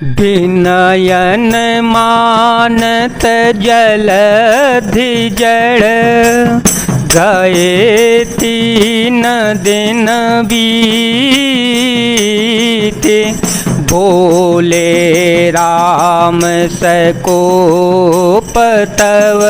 विनयन मानत जलधि जड़ गए 3 दिन बीते। बोले राम सकोप तव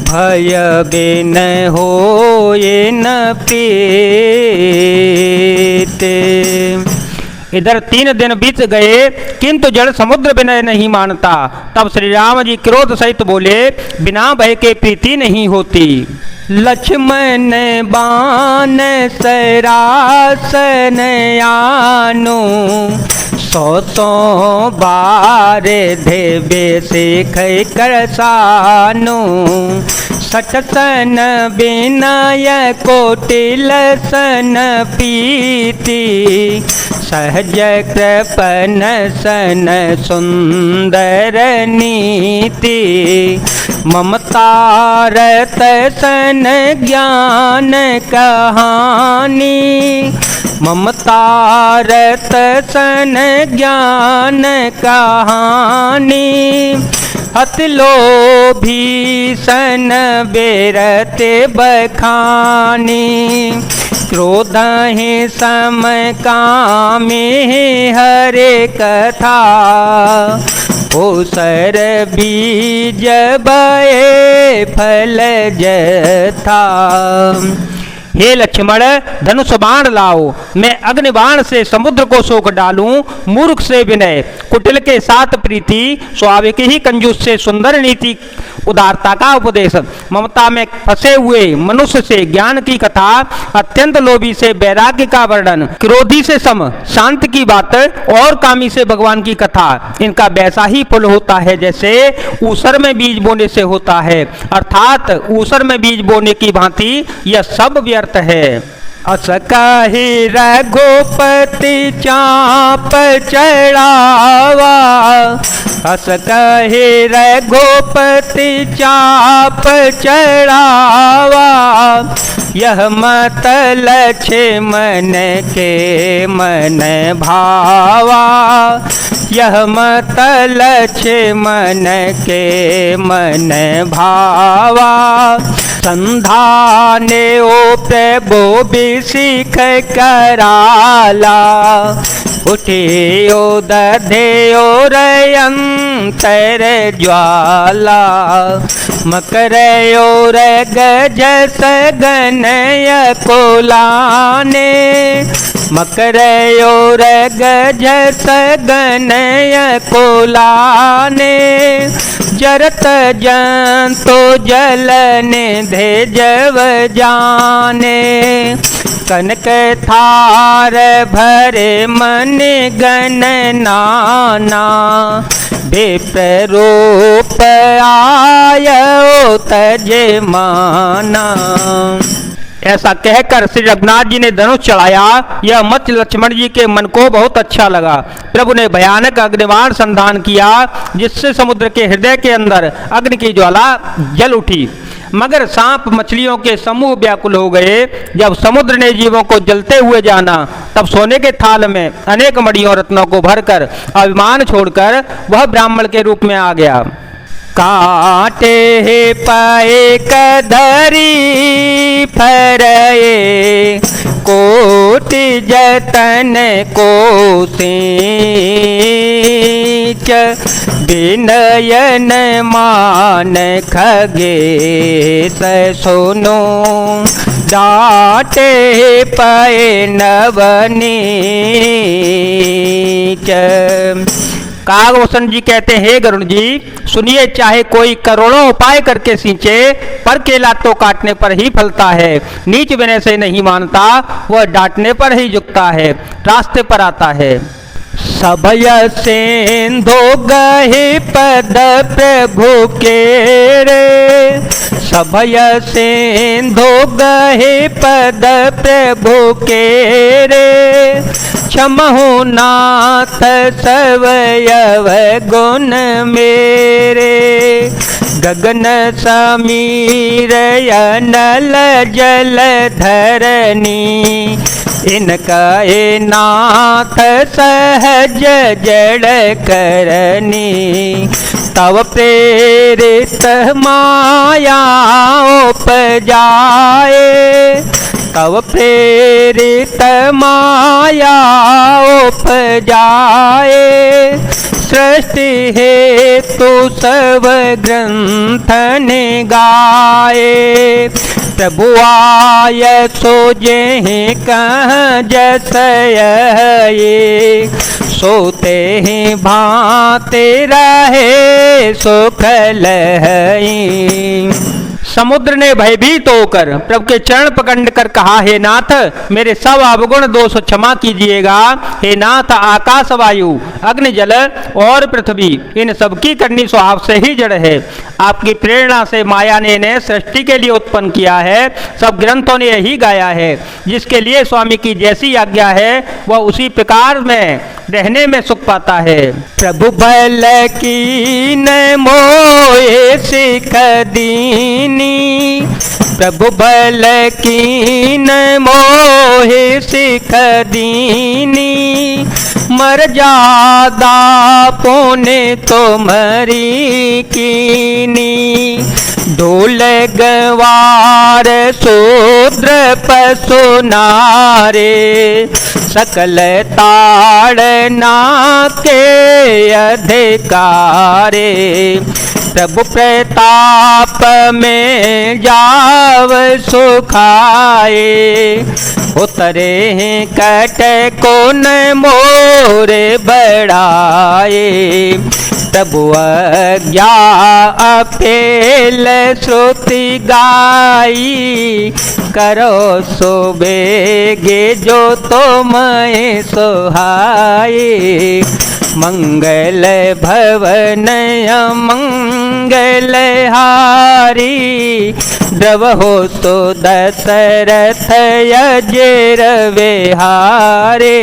भय बिन होए न प्रीते। इधर 3 दिन बीत गए किंतु जल समुद्र विनय नहीं मानता। तब श्री राम जी क्रोध सहित बोले, बिना भय के प्रीति नहीं होती। लक्ष्मण बाण सरासन आनो 100 बार देवे सिख करसानो। सटसन विनय कोटिल सन पीति सहज कृपन सन सुंदर नीति। ममता रत सन ज्ञान कहानी ममता रत सन ज्ञान कहानी। अति लोभी सन बेरत बखानी क्रोध ही सम कामी हरे कथा। ओसर बीज बये फल जथा। हे लक्ष्मण धनुष बाण लाओ, मैं अग्नि बाण से समुद्र को सोख डालूं। मूर्ख से विनय, कुटिल के साथ प्रीति, स्वाभाविक ही कंजूस से सुंदर नीति, उदारता का उपदेश, ममता में फंसे हुए मनुष्य से ज्ञान की कथा, अत्यंत लोभी से वैराग्य का वर्णन, क्रोधी से सम शांत की बात और कामी से भगवान की कथा। इनका वैसा ही फल होता है जैसे ऊसर में बीज बोने से होता है, अर्थात ऊसर में बीज बोने की भांति यह सब व्यर्थ है। अस कहि रघुपति चाप चढ़ावा। अस कहि रघुपति चाप चढ़ावा। यह मत लक्ष्मण के मन भावा। यह मत लक्ष्मण के मन भावा। संधाने ओ प्रभु बिसिख कराला। उठियो दधेयो रयंतर ज्वाला। मकरयो गज सगनय कोलाने। मकरयो गज सगनय कोलाने। जरत जंतो जलने धेजव जाने। कनक थार भरे मन गण नाना। विप्ररूप आयो तजे माना। ऐसा कहकर श्री रघुनाथ जी ने धनुष चढ़ाया। यह मत लक्ष्मण जी के मन को बहुत अच्छा लगा। प्रभु ने भयानक अग्निबाण संधान किया जिससे समुद्र के हृदय के अंदर अग्नि की ज्वाला जल उठी। मगर सांप मछलियों के समूह व्याकुल हो गए। जब समुद्र ने जीवों को जलते हुए जाना तब सोने के थाल में अनेक मणियों रत्नों को भरकर अभिमान छोड़कर वह ब्राह्मण के रूप में आ गया। काटे पाए कधरी फरए। कोटि जतन को सींच। विनयन मान खगेश सुनो। डांटे पाए नवनीच। कागभूषण जी कहते हैं, हे गरुण जी सुनिए, चाहे कोई करोड़ों उपाय करके सींचे पर केला तो काटने पर ही फलता है। नीच विनय से नहीं मानता, वह डांटने पर ही झुकता है, रास्ते पर आता है। सभय सेंधो गहे पद प्रभु के रे। सभय सेंधो गहे पद प्रभु के रे। क्षमहु नाथ सवयव गुण मेरे। गगन समीर अनल जल धरनी इनका ए नाथ सहज जड़ करनी, तव प्रेरित माया उपजाए, तव प्रेरित माया उपजाए। सृष्टि हेतु सब ग्रंथ ने गाए, प्रभु आय सो जेहि कह जस ये, सोते ही भांति रहे सुख लहई। समुद्र ने भयभीत होकर प्रभु के चरण पकड़ कर कहा, हे नाथ मेरे सब अवगुण दोष क्षमा कीजिएगा। हे नाथ आकाश वायु अग्नि जल और पृथ्वी इन सबकी करनी स्वभाव से ही जड़ है। आपकी प्रेरणा से माया ने इन्हें सृष्टि के लिए उत्पन्न किया है। सब ग्रंथों ने यही गाया है। जिसके लिए स्वामी की जैसी आज्ञा है वह उसी प्रकार में रहने में सुख पाता है। प्रभु बल की न मोए सिख दीनी, प्रभु बल की न मोहे सिख दीनी, मर्यादा पुण्य तुम्हारी कीनी। ढोल गवार शूद्र पशु नारे, सकल ताड़ना के अधिकारे। प्रभु प्रताप में जाव सुखाए, उतरे कट को न मोरे बढ़ाए। प्रभु अज्ञा अपेल श्रुति गाई, करो सो बेगे जो तुम्हें सुहाए। मंगल भवन मंगल हारी, द्रव हो तो दशरथ अजेर विहारे।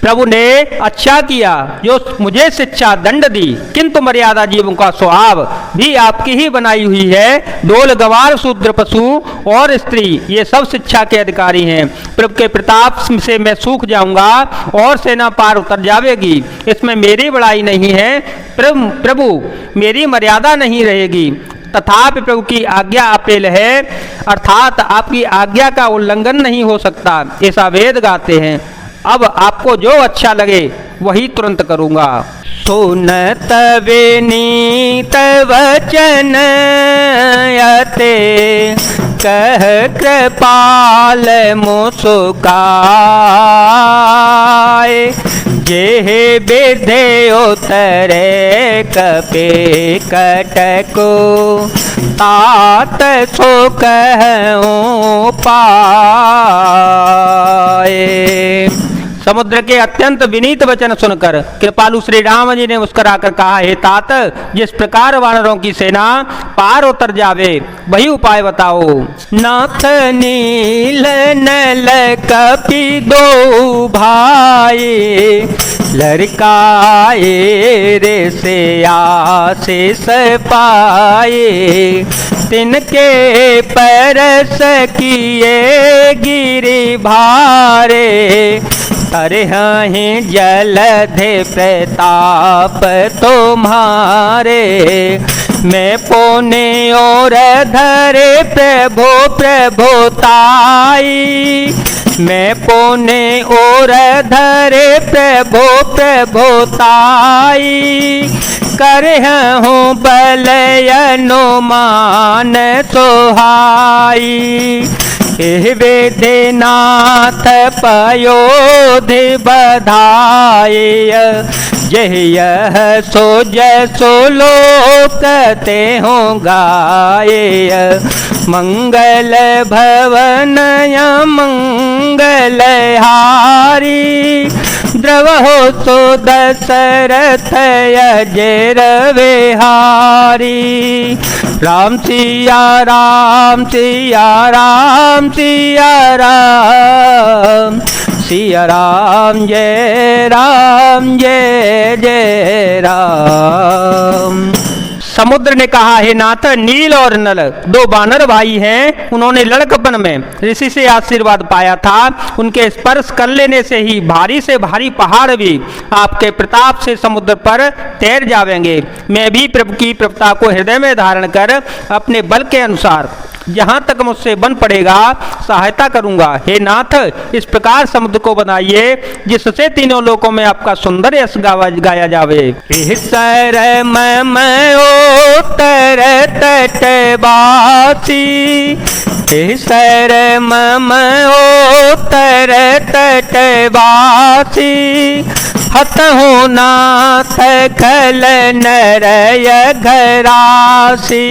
प्रभु ने अच्छा किया जो मुझे शिक्षा दंड दी, किंतु मर्यादा जीवों का स्वभाव भी आपकी ही बनाई हुई है। डोल गवार शूद्र पशु और स्त्री ये सब शिक्षा के अधिकारी हैं। प्रभु के प्रताप से मैं सूख जाऊंगा और सेना पार उतर जाएगी, इसमें मेरी बड़ाई नहीं है। प्रभु मेरी मर्यादा नहीं रहेगी, तथापि प्रभु की आज्ञा अपेल है, अर्थात आपकी आज्ञा का उल्लंघन नहीं हो सकता, ऐसा वेद गाते हैं। अब आपको जो अच्छा लगे वही तुरंत करूंगा। सुनत विनीत वचन यते, कह कृपाल मुस्काए। जेहे विधे उतरे कपे कटको, तात सो कहूं पाए। समुद्र के अत्यंत विनीत वचन सुनकर कृपालु श्री राम जी ने मुस्कुराकर कहा, हे तात जिस प्रकार वानरों की सेना पार उतर जावे वही उपाय बताओ। नाथ नील नल कपि दो भाई, लड़काए रे से आशीष पाए। तिनके परस किए गिरि भारे, तरहि जलधि प्रताप तुम्हारे। मैं पुण्य और धरे प्रभु प्रभुताई, मैं पुण्य और धरे प्रभु प्रभुताई। करहूँ बल अनुमान सोहाई, वेदनाथ पयोधि बधाय। यह सो जसो लोकते हो गाय। मंगल भवन मंगल हारी, द्रव हो सो दशरथ अजेर विहारी। राम सिया राम सिया राम सिया राम, सिया राम जय जय राम। समुद्र ने कहा, हे नाथ, नील और नल दो वानर भाई हैं, उन्होंने लड़कपन में ऋषि से आशीर्वाद पाया था, उनके स्पर्श कर लेने से ही भारी से भारी पहाड़ भी आपके प्रताप से समुद्र पर तैर जावेंगे। मैं भी प्रभु की प्रभुता को हृदय में धारण कर अपने बल के अनुसार जहाँ तक मुझसे बन पड़ेगा सहायता करूंगा। हे नाथ, इस प्रकार समुद्र को बनाइए जिससे तीनों लोकों में आपका सुंदर यश गाया जावे। सर तर तटवासी, सर तर तटवासी, हतहु नाथ खल नरय घरासी,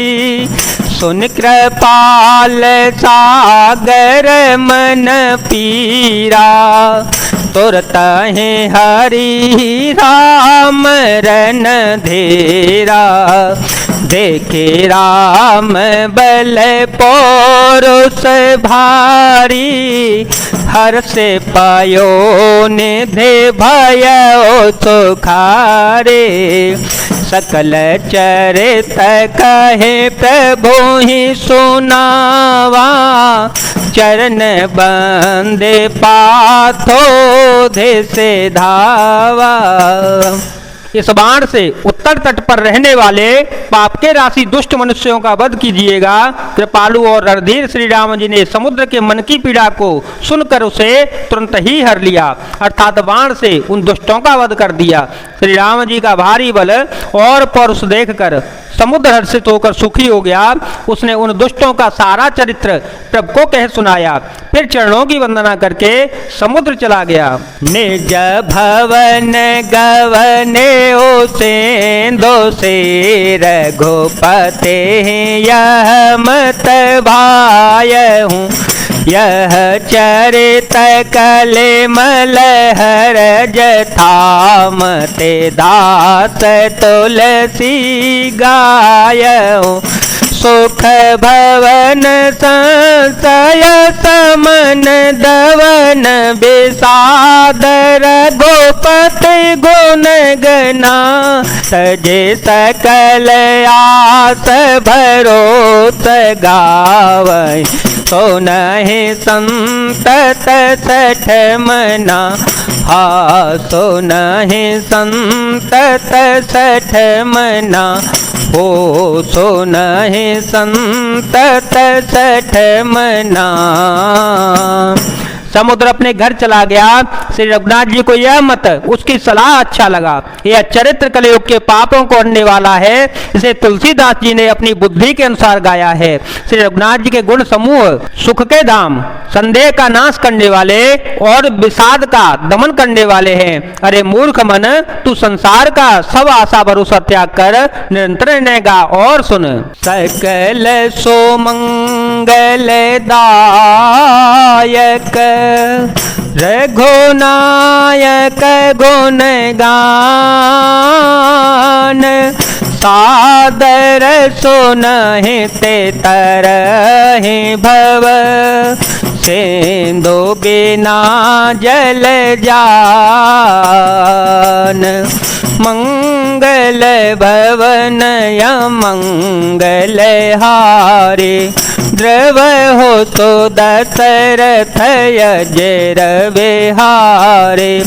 सुन कृपाल सागर मन पीरा, तुरत हरि राम रन धेरा, देखे राम बल पौरुष भारी, हर से पायो निधे भयो सुखारे, सकल चरित कहे प्रभु ही सुनावा, चरण बंदे पाथो धे से धावा। इस बाण से उत्तर तट पर रहने वाले पाप के राशि दुष्ट मनुष्यों का वध कीजिएगा। कृपालु और रणधीर श्री राम जी ने समुद्र के मन की पीड़ा को सुनकर उसे तुरंत ही हर लिया, अर्थात बाण से उन दुष्टों का वध कर दिया। श्री राम जी का भारी बल और पौरुष देखकर समुद्र हर्षित होकर सुखी हो गया। उसने उन दुष्टों का सारा चरित्र प्रभु को कह सुनाया, फिर चरणों की वंदना करके समुद्र चला गया। निज भवन गवने ओ सेंदो से रघुपते यह मत भाय हूँ, यह चरित कले मलहर जथाम ते दास तुलसी गायऊ, सुख भवन संशय समन दवन विषादर गोपति गुण गना, सजे सकल आस भरोस गावै, सोनहि संतत सठ मना, हा सोनहि संतत सठ मना, हो सोनहि संतत सठ मना। समुद्र अपने घर चला गया। श्री रघुनाथ जी को यह मत उसकी सलाह अच्छा लगा। यह चरित्र कलयुग के पापों को हरने वाला है। इसे तुलसीदास जी ने अपनी बुद्धि के अनुसार गाया है। श्री रघुनाथ जी के गुण समूह सुख के धाम, संदेह का नाश करने वाले और विषाद का दमन करने वाले हैं। अरे मूर्ख मन, तू संसार का सब आशा भरोसा त्याग कर निरंतर रहेगा और सुन। सकल सोमंगल दायक रघुनायक गुण गान, सादर सुनहि ते तरहि भव, सेंदो बिना जल जान, मंगल भवन मंगल हारे, द्रव हो तो दशरथ यजर विहारे,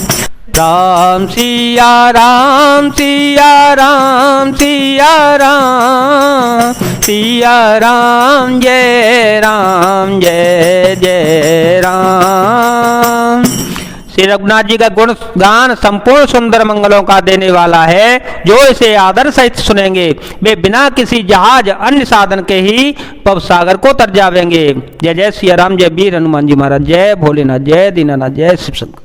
राम सिया राम सिया राम सिया राम, सिया राम जय जय राम। श्री रघुनाथ जी का गुण गान संपूर्ण सुंदर मंगलों का देने वाला है। जो इसे आदर सहित सुनेंगे वे बिना किसी जहाज अन्य साधन के ही पव सागर को तर जावेंगे। जय जय सिया राम, जय वीर हनुमान जी महाराज, जय भोलेनाथ, जय दीनानाथ, जय शिव शंकर।